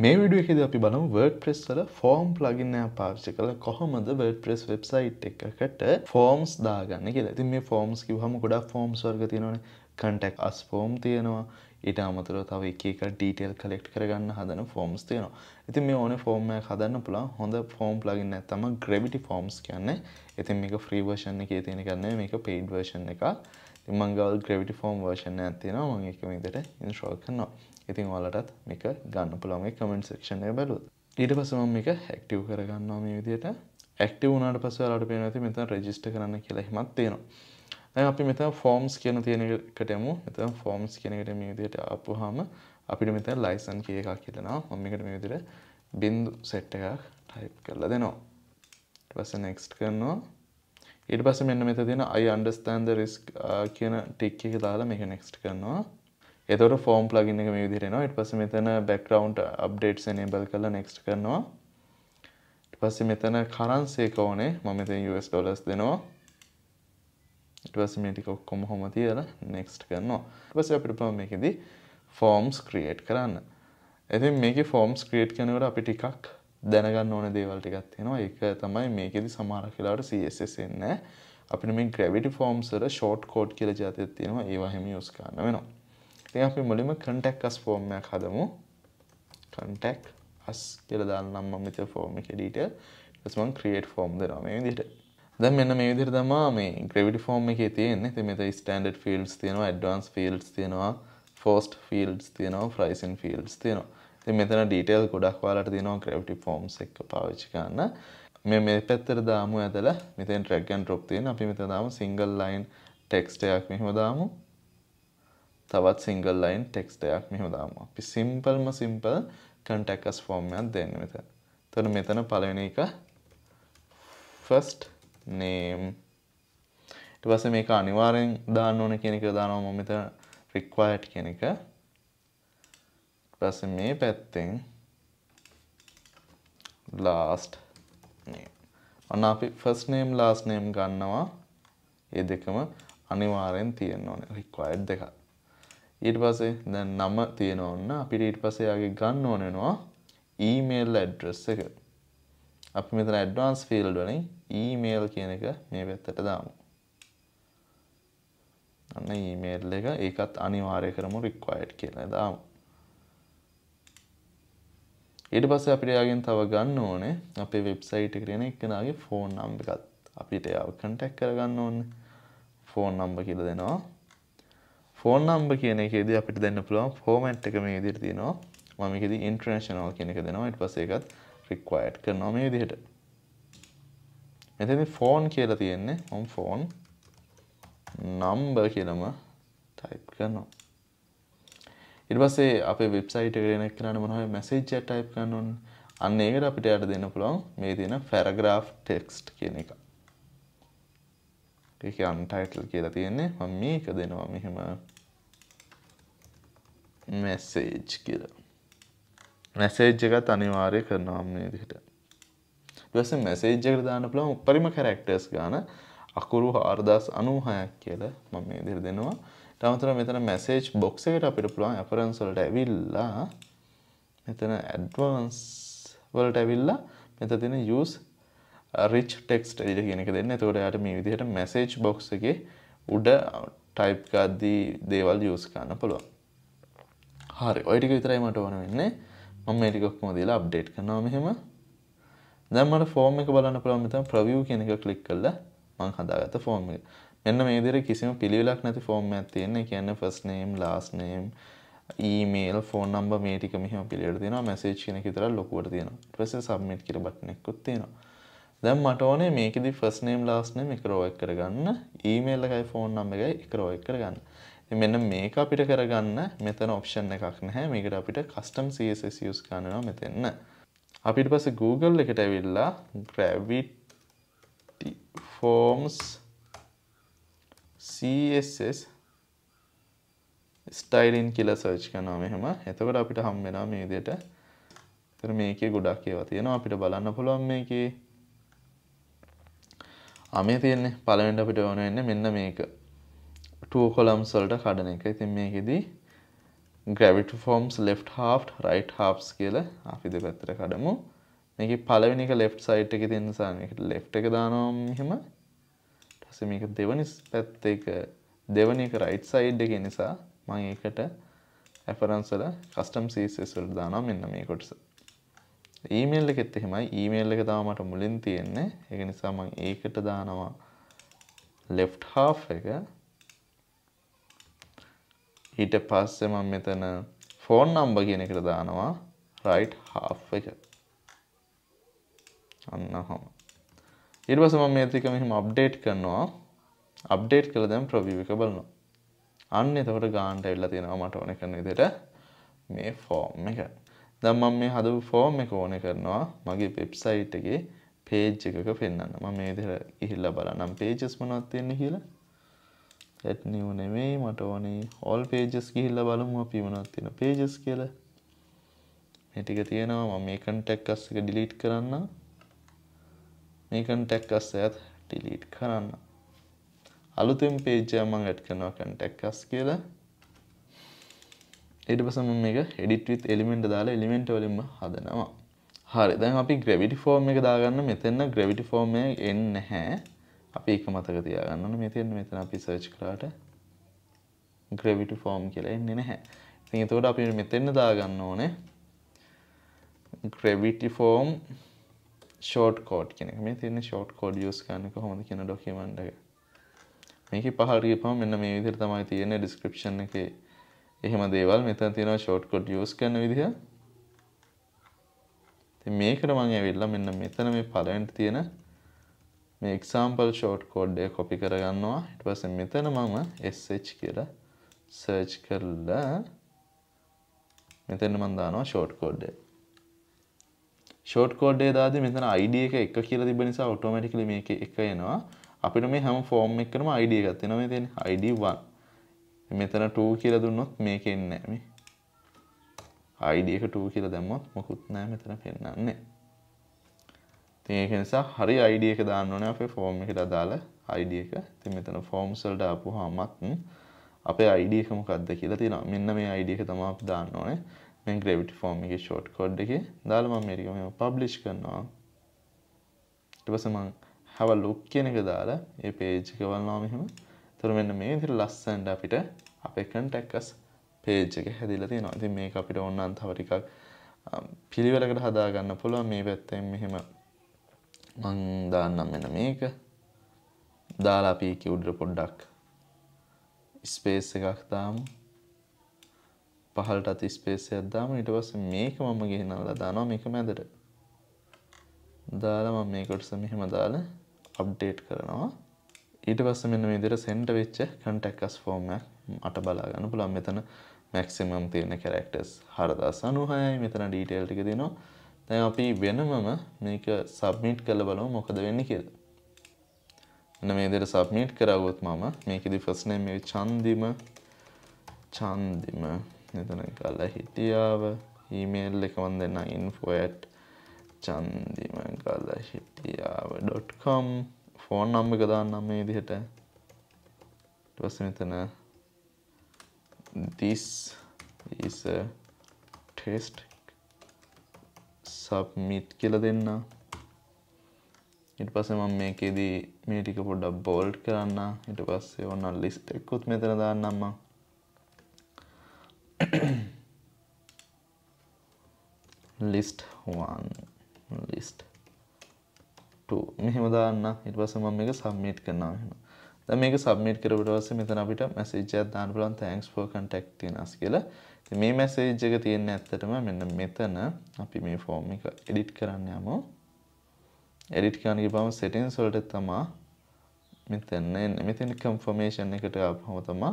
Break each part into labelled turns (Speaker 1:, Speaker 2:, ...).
Speaker 1: මේ වීඩියෝ එකේදී අපි බලමු WordPress වල form plugin එකක් පාවිච්චි කරලා කොහොමද WordPress website එකකට forms දාගන්නේ කියලා. ඉතින් මේ forms කිව්වහම ගොඩක් forms වර්ග තියෙනවානේ. contact us form තියෙනවා. ඊට අමතරව තව එක එක detail collect කරගන්න හදන forms තියෙනවා. ඉතින් මේ ඕනේ form එකක් හදන්න පුළුවන් හොඳ form plugin එකක් තමයි Gravity Forms කියන්නේ. ඉතින් මේක free version එකේ තියෙන එකක් නෙවෙයි මේක paid version එකක්. ඉතින් මම ගාව Gravity Form version එකක් තියෙනවා. මම ඒක මේ විදිහට install කරනවා. ඉතින් ඔයාලටත් මේක ගන්න පුළුවන් මේ comment section එකේ බලුවොත්. ඊට පස්සේ මම මේක active කරගන්නවා මේ විදිහට. active වුණාට පස්සේ ඔයාලට පේනවා ඇති මෙතන register කරන්න කියලා එහෙමත් තියෙනවා. දැන් අපි මෙතන forms කියන තියෙන එකට යමු. මෙතන forms කියන එකට මේ විදිහට ආපුවාම අපිට මෙතන license key එකක් හිතනවා. මම මේකට මේ විදිහට බින්දු set එකක් type කරලා දෙනවා. ඊට පස්සේ next කරනවා. ඊට පස්සේ මෙන්න මෙතන තියෙන I understand the risk කියන tick එක දාලා මේක next කරනවා. එතකොට form plugin එක මේ විදිහට එනවා. ඊට පස්සේ මෙතන background updates enable කරලා next කරනවා. ඊට පස්සේ මෙතන currency එක ඕනේ. මම මෙතන US dollars දෙනවා. ඊට පස්සේ මේ ටික ඔක්කොම හොම තියලා next කරනවා. ඊට පස්සේ අපිට පුළුවන් මේකෙදි forms create කරන්න. ඉතින් මේකේ forms create කරනකොට අපි ටිකක් දැනගන්න ඕන දේවල් ටිකක් තියෙනවා. ඒක තමයි මේකෙදි සමහරක් වෙලාවට CSS එන්නේ නැහැ. අපිට මේ Gravity Forms වල short code කියලා જાතියක් තියෙනවා. ඒවා හැම use කරන්න වෙනවා. ඉතින් අපි මුලින්ම contact us form එකක් හදමු. contact us කියලා දාන්න නම් මම මෙතන form එකේ detail ඊට පස්සේ මම create form දෙනවා මේ විදිහට. දැන් මෙන්න මේ විදිහට තමයි මේ Gravity Form එකේ තියෙන්නේ. ඉතින් මෙතන standard fields තියෙනවා, advanced fields තියෙනවා, forced fields තියෙනවා, pricing fields තියෙනවා. ඉතින් මෙතන detail ගොඩක් ඔයාලට තියෙනවා Gravity Forms එක පාවිච්චි කරන්න. මේ පැත්තට දාමු ඇදලා මෙතෙන් drag and drop තියෙන. අපි මෙතන දාමු single line text එකක් මෙහෙම දාමු. තවත් single line text එකක් මෙහෙම දාමු. අපි simple contact us form එකක් දෙන්නේ මෙතන. එතකොට මෙතන පළවෙනි එක first name. ඊට පස්සේ මේක අනිවාර්යෙන් දාන්න ඕන කියන එක දානවා මම මෙතන required කියන එක. ඊට පස්සේ මේ පැත්තෙන් last name. අන්න අපි first name last name ගන්නවා. මේ දෙකම අනිවාර්යෙන් තියෙන්න ඕනේ required දෙකක්. ඊට පස්සේ දැන් නම තියෙන ඕන අපිට ඊට පස්සේ යාගේ ගන්න ඕන වෙනවා email address එක. අපි මෙතන advanced field වලින් email කියන එක මේ පැත්තට දාමු. අන්න email එක ඒකත් අනිවාර්ය කරමු required කියලා දාමු. ඊට පස්සේ අපිට යාගෙන් තව ගන්න ඕනේ අපේ website එකට එන එක්කෙනාගේ phone number එකත්. අපිට යාව contact කරගන්න ඕනේ. phone number කියලා දෙනවා. phone number කියන එකේදී අපිට දෙන්න පුළුවන් format එක මේ විදිහට තියෙනවා. මම මේකේදී international කියන එක දෙනවා. ඊට පස්සේ ඒකත් required කරනවා මේ විදිහට. මෙතනදී phone කියලා තියෙන්නේ. මම phone number කියලාම type කරනවා. ඊට පස්සේ අපේ website එකට එන එක්කනට මොනවා message එක type කරන්න ඕනේ. අන්න ඒකට අපිට යට දෙන්න පුළුවන් මේ තියෙන paragraph text කියන එක. ඒක untitled කියලා තියෙන්නේ. මම මේක දෙනවා මෙහෙම message කියලා. message එකත් අනිවාර්ය කරනවා මේ විදිහට. ඊට පස්සේ message එකට දාන්න පුළුවන් උපරිම characters ගන්න අකුරු 4096ක් කියලා මම මේ විදිහට දෙනවා. ඊට අමතරව මෙතන message box එකට අපිට පුළුවන් appearance වලට ඇවිල්ලා මෙතන advanced වලට ඇවිල්ලා මෙතන තියෙන use rich text edit කියන එක දෙන්න. එතකොට යාට මේ විදිහට message box එකේ උඩ type කරද්දී දේවල් use කරන්න පුළුවන්. හරි. ඔය ටික විතරයි මට ඕන වෙන්නේ. මම මේ ටික ඔක්කොම දීලා update කරනවා මෙහෙම. දැන් මට form එක බලන්න පුළුවන් මෙතන preview කියන එක click කරලා මම හදාගත්ත form එක. මෙන්න මේ විදිහට කිසිම පිළිවෙලක් නැති form එකක් තියෙනවා. ඒ කියන්නේ first name, last name, email, phone number මේ ටික මෙහෙම පිළිවෙලට තියෙනවා. message කියන එක විතරක් ලොකුවට තියෙනවා. ඊට පස්සේ submit කියලා බටන් එකකුත් තියෙනවා. දැන් මට ඕනේ මේකෙදි first name last name එක row එක කරගන්න email එකයි phone number එකයි එක row එක කරගන්න. ඉතින් මෙන්න මේක අපිට කරගන්න මෙතන option එකක් නැහැ. මේකට අපිට custom CSS use කරන්න වෙනවා මෙතන. අපි ඊට පස්සේ Google එකට ඇවිල්ලා Gravity Forms CSS styling කියලා search කරනවා මෙහෙම. එතකොට අපිට හම් වෙනවා මේ විදිහට. ඒතර මේකේ ගොඩක් ඒවා තියෙනවා අපිට බලන්න පුළුවන් මේකේ. මේ තියෙන්නේ පළවෙනිට අපිට ඕන වෙන්නේ මෙන්න මේක 2 columns වලට කඩන එක. ඉතින් මේකෙදි gravity forms left half right halves කියලා අපි දෙපැත්තට කඩමු. මේකේ පළවෙනි එක left side එකේ තියෙන නිසා මේකට left එක දානවා මෙහෙම. ඊට පස්සේ මේක දෙවෙනි පැත්ත එක දෙවෙනි එක right side එකේ නිසා මම ඒකට reference වල custom CSS වලට දානවා මෙන්න මේ කොටස. email එකෙත් එහෙමයි. email එක තමයි මට මුලින් තියෙන්නේ. ඒක නිසා මම ඒකට දානවා left half එක. ඊට පස්සේ මම මෙතන phone number කියන එකට දානවා right half එක. අන්න ඔහොම. ඊට පස්සේ මම මේක මෙහෙම අප්ඩේට් කරනවා. අප්ඩේට් කළා දැන් ප්‍රොවිව් එක බලනවා. අන්න එතකොට ගානට ඇවිල්ලා තියෙනවා මට ඕන කරන විදිහට මේ ෆෝම් එක. දැන් මම මේ හදපු ෆෝම් එක ඕන කරනවා මගේ වෙබ්සයිට් එකේ page එකක පෙන්වන්න. මම මේ විදිහට ගිහිල්ලා බලන්නම් pages මොනවද තියෙන්නේ කියලා. add new නෙමෙයි මට ඕනේ all pages ගිහිල්ලා බලමු අපි මොනවද තියෙන pages කියලා. මේ ටික තියෙනවා මම මේ contact us එක delete කරන්නම්. මේ contact us එකත් delete කරන්න. අලුතෙන් page එක මම add කරනවා contact us කියලා. ඊට පස්සේ මම මේක edit with element දාලා element වලින්ම හදනවා. හරි දැන් අපි gravity form එක දාගන්න මෙතන gravity form එක එන්නේ නැහැ. අපි ඒක මතක තියාගන්න ඕනේ. මෙතන අපි search කරාට gravity form කියලා එන්නේ නැහැ. ඉතින් ඒතකොට අපි මෙතන දාගන්න ඕනේ gravity form shortcode කියන එක. මේ තියෙන shortcode use කරන්නේ කොහොමද කියන document එක. මේකේ පහළ ගියපම මෙන්න මේ විදිහට තමයි තියෙන්නේ description එකේ. එහෙම දේවල් මෙතන තියෙනවා shortcode use කරන විදිහ. ඉතින් මේකට මම ඇවිල්ලා මෙන්න මෙතන මේ පළවෙනිට තියෙන මේ example shortcode එක copy කරගන්නවා. ඊට පස්සේ මෙතන මම sh කියලා search කරලා මෙතන මම දානවා shortcode එක. shortcode එක දාද්දි මෙතන id එක කියලා තිබ්බ නිසා automatically මේකේ එක එනවා. අපිට මේ හැම form එකකටම id එකක් තියෙනවා. මේ තියෙන්නේ id 1. මෙතන 2 කියලා දුන්නොත් මේක එන්නේ නැහැ මේ. id එක 2 කියලා දැම්මොත් මොකුත් නැහැ මෙතන පෙන්නන්නේ. ඉතින් ඒක නිසා හරි id එක දාන්න ඕනේ අපේ form එකට අදාළ id එක. ඉතින් මෙතන forms වලට ආපුවාමත් අපේ id එක මොකක්ද කියලා තියෙනවා. මෙන්න මේ id එක තමයි අපි දාන්න ඕනේ. මේ gravity form එකේ short code එකේ දාලා මම මේක මෙහෙම publish කරනවා. ඊට පස්සේ මම have a look කියන එක දාලා මේ page එක බලනවා මෙහෙම. ඒතර මෙන්න මේ විදිහට ලස්සනට අපිට අපේ contact us page එක හැදිලා තියෙනවා. ඉතින් මේක අපිට ඕන නම් තව ටිකක් පිළිවෙලකට හදා ගන්න පුළුවන්. මේ පැත්තෙන් මෙහෙම මං දාන්නම් මෙන්න මේක. දාලා අපි ඒකේ උඩට පොඩ්ඩක් ස්පේස් එකක් දාමු. පහළටත් ස්පේස් එකක් දාමු. ඊට පස්සේ මේක මම ගෙනල්ලා දානවා මේක මැදට. දාලා මම මේ කොටස මෙහෙම දාලා අප්ඩේට් කරනවා. ඊට පස්සේ මෙන්න මේ විදිහට සෙන්ටර් වෙච්ච contact us form එක අට බලා ගන්න පුළුවන්. මෙතන maximum තියෙන characters 4096යි. මෙතන detail ටික දෙනවා. දැන් අපි වෙනමම මේක submit කරලා බලමු මොකද වෙන්නේ කියලා. මෙන්න මේ විදිහට submit කරවුවොත් මම මේකෙදි first name එක Chandima මෙතන Galahitiyawa email එක මම දෙන්න info@chandima.galahitiyawa.com phone number එක දාන්නම් මේ විදිහට. ඊට පස්සේ මෙතන this is a test submit කියලා දෙන්න. ඊට පස්සේ මම මේකෙදි මේ ටික පොඩ්ඩක් bold කරන්න. ඊට පස්සේ ඕන list එකකුත් මෙතන දාන්නම් මම. list 1 list 2 මෙහෙම දාන්න. ඊට පස්සේ මම මේක submit කරනවා එහෙනම්. දැන් මේක submit කරපුවට පස්සේ මෙතන අපිට message එකක් දාන්න පුළුවන් thanks for contacting us කියලා. ඉතින් මේ message එක තියෙන්නේ ඇත්තටම මෙන්න මෙතන අපි මේ form එක edit කරන්න යමු. edit කරන්න ගිහම settings වලට තමයි මෙතන confirmation එකට ආපුවම තමයි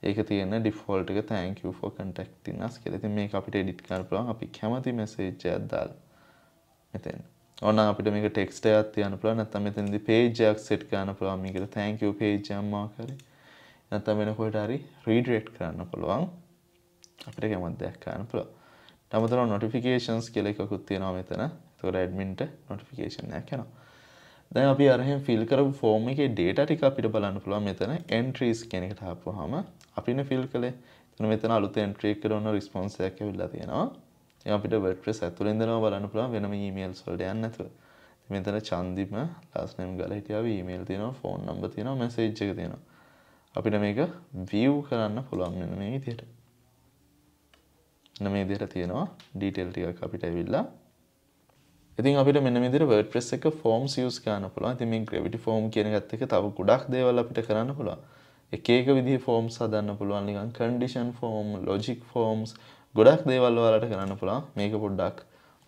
Speaker 1: ඒක තියෙන default එක thank you for contacting us කියලා. ඉතින් මේක අපිට edit කරන්න පුළුවන්. අපි කැමති message එකක් දාලා මෙතන. ඕනනම් අපිට මේක text එකක් තියන්න පුළුවන්. නැත්නම් මෙතනදී page එකක් set කරන්න පුළුවන්. මේකට thank you page එකක් මාක් කරේ. නැත්නම් වෙන කොහෙට හරි redirect කරන්න පුළුවන්. අපිට කැමති දෙයක් කරන්න පුළුවන්. තමතර notifications කියලා එකකුත් තියෙනවා මෙතන. ඒතකොට admin ට notification එකක් එනවා. දැන් අපි අරහෙන් fill කරපු form එකේ data ටික අපිට බලන්න පුළුවන් මෙතන entries කියන එකට ආපුවාම අපිනේ fill කළේ. මෙතන අලුත් entry එක කරන response එකක් ඇවිල්ලා තියෙනවා. ඉතින් අපිට WordPress ඇතුළේ ඉඳලා බලන්න පුළුවන් වෙනම emails වලට යන්න නැතුව. මෙතන චන්දිම last name ගලහිටියාව email තියෙනවා, phone number තියෙනවා, message එක තියෙනවා. අපිට මේක view කරන්න පුළුවන් මෙන්න මේ විදිහට. මෙන්න මේ විදිහට තියෙනවා detail ටිකක් අපිට ඇවිල්ලා. ඉතින් අපිට මෙන්න මේ විදිහට WordPress එක forms use කරන්න පුළුවන්. ඉතින් මේ gravity form කියන එකත් එක්ක තව ගොඩක් දේවල් අපිට කරන්න පුළුවන්. එක එක විදිහේ forms හදන්න පුළුවන්. නිකන් condition form, logic forms ගොඩක් දේවල් ඔයාලට කරන්න පුළුවන්. මේක පොඩ්ඩක්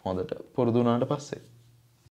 Speaker 1: හොඳට පුරුදු වුණාට පස්සේ.